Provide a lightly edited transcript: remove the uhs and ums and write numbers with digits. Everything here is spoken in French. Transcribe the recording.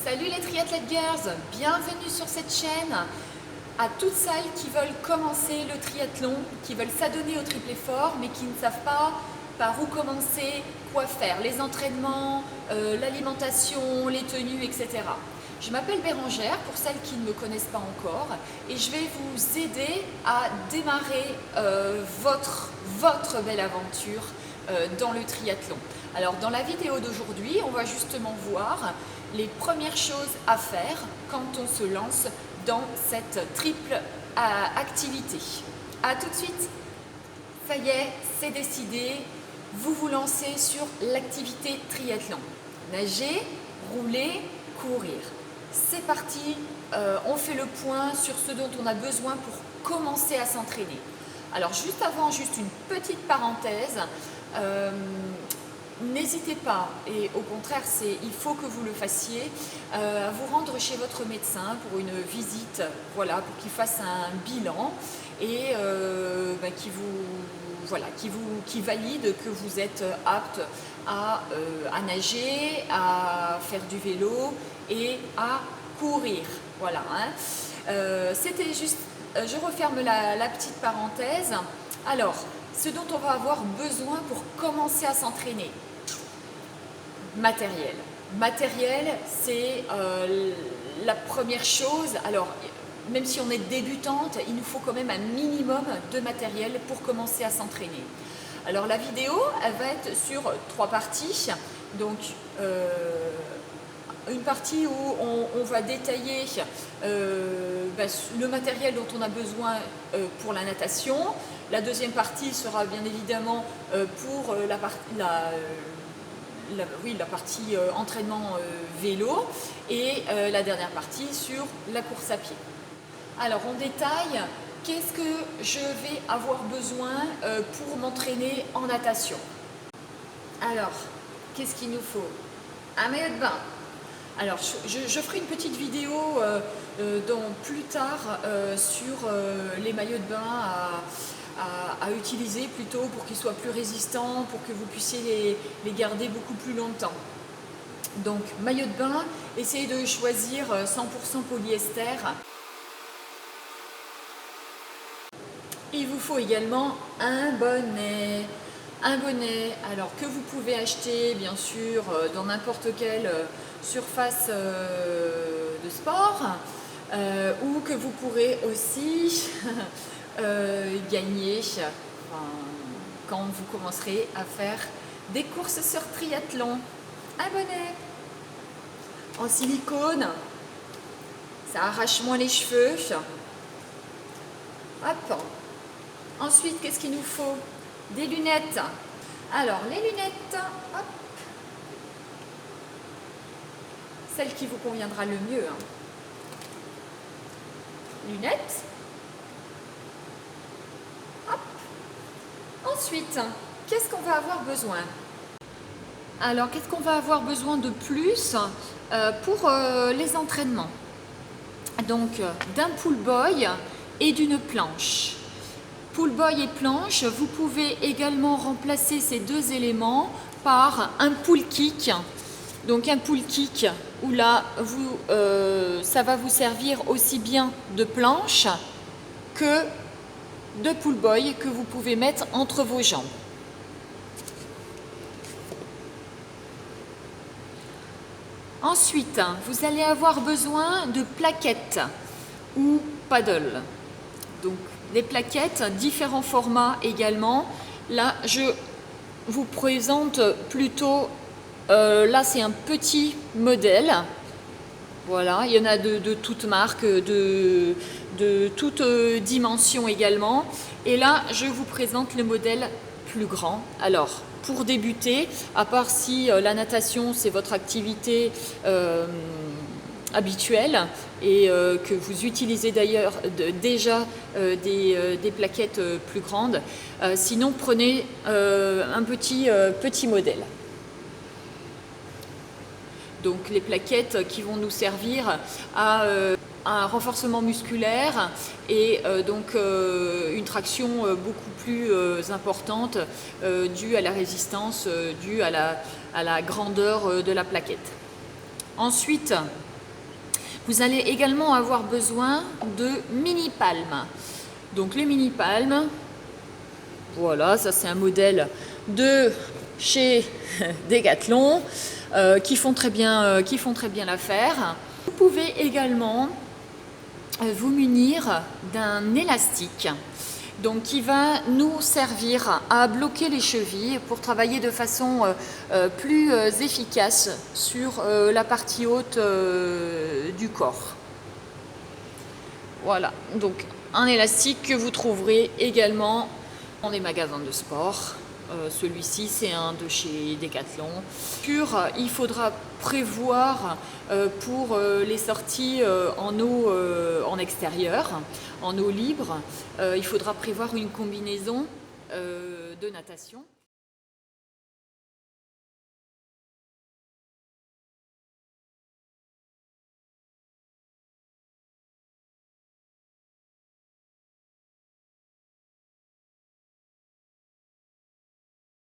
Salut les triathlètes girls, bienvenue sur cette chaîne. À toutes celles qui veulent commencer le triathlon, qui veulent s'adonner au triple effort, mais qui ne savent pas par où commencer, quoi faire, les entraînements, l'alimentation, les tenues, etc. Je m'appelle Bérangère, pour celles qui ne me connaissent pas encore, et je vais vous aider à démarrer votre belle aventure dans le triathlon. Alors dans la vidéo d'aujourd'hui, on va justement voir les premières choses à faire quand on se lance dans cette triple activité. A tout de suite. Ça y est, c'est décidé, vous vous lancez sur l'activité triathlon. Nager, rouler, courir. C'est parti, on fait le point sur ce dont on a besoin pour commencer à s'entraîner. Alors juste avant, juste une petite parenthèse. N'hésitez pas, et au contraire, il faut que vous le fassiez, à vous rendre chez votre médecin pour une visite, voilà, pour qu'il fasse un bilan et qui valide que vous êtes apte à nager, à faire du vélo et à courir. Voilà, hein. C'était juste, je referme la petite parenthèse. Alors, ce dont on va avoir besoin pour commencer à s'entraîner. Matériel. Matériel, c'est la première chose. Alors, même si on est débutante, il nous faut quand même un minimum de matériel pour commencer à s'entraîner. Alors, la vidéo, elle va être sur 3 parties. Donc, une partie où on va détailler le matériel dont on a besoin pour la natation. La deuxième partie sera bien évidemment pour la partie entraînement vélo et la dernière partie sur la course à pied. Alors en détail, qu'est-ce que je vais avoir besoin pour m'entraîner en natation? Alors, qu'est-ce qu'il nous faut? Un maillot de bain. Alors je ferai une petite vidéo plus tard sur les maillots de bain à utiliser plutôt pour qu'ils soient plus résistants, pour que vous puissiez les garder beaucoup plus longtemps. Donc maillot de bain, essayez de choisir 100% polyester. Il vous faut également un bonnet. Un bonnet, alors que vous pouvez acheter bien sûr dans n'importe quelle surface de sport ou que vous pourrez aussi gagner quand vous commencerez à faire des courses sur triathlon. Un bonnet en silicone, ça arrache moins les cheveux. Hop. Ensuite, qu'est-ce qu'il nous faut? Des lunettes. Alors, les lunettes, hop. Celle qui vous conviendra le mieux. Hein. Lunettes. Hop. Ensuite, qu'est-ce qu'on va avoir besoin? Alors, qu'est-ce qu'on va avoir besoin de plus pour les entraînements? Donc, d'un pull boy et d'une planche. Pull boy et planche, vous pouvez également remplacer ces deux éléments par un pull kick. Donc un pull kick où là, ça va vous servir aussi bien de planche que de pull boy que vous pouvez mettre entre vos jambes. Ensuite, vous allez avoir besoin de plaquettes ou paddle. Donc, des plaquettes, différents formats également. Là, je vous présente plutôt, là c'est un petit modèle. Voilà, il y en a de toutes marques, de toutes dimensions également. Et là, je vous présente le modèle plus grand. Alors, pour débuter, à part si la natation c'est votre activité habituelle et que vous utilisez d'ailleurs déjà des plaquettes plus grandes. Sinon, prenez un petit modèle. Donc les plaquettes qui vont nous servir à un renforcement musculaire et donc une traction beaucoup plus importante due à la résistance, due à la grandeur de la plaquette. Ensuite, Vous allez également avoir besoin de mini-palmes. Donc les mini-palmes, voilà, ça c'est un modèle de chez Decathlon qui font très bien l'affaire. Vous pouvez également vous munir d'un élastique, donc qui va nous servir à bloquer les chevilles pour travailler de façon plus efficace sur la partie haute du corps. Voilà, donc un élastique que vous trouverez également dans les magasins de sport. Celui-ci, c'est un de chez Decathlon. Il faudra prévoir pour les sorties en eau en extérieur, en eau libre, il faudra prévoir une combinaison de natation.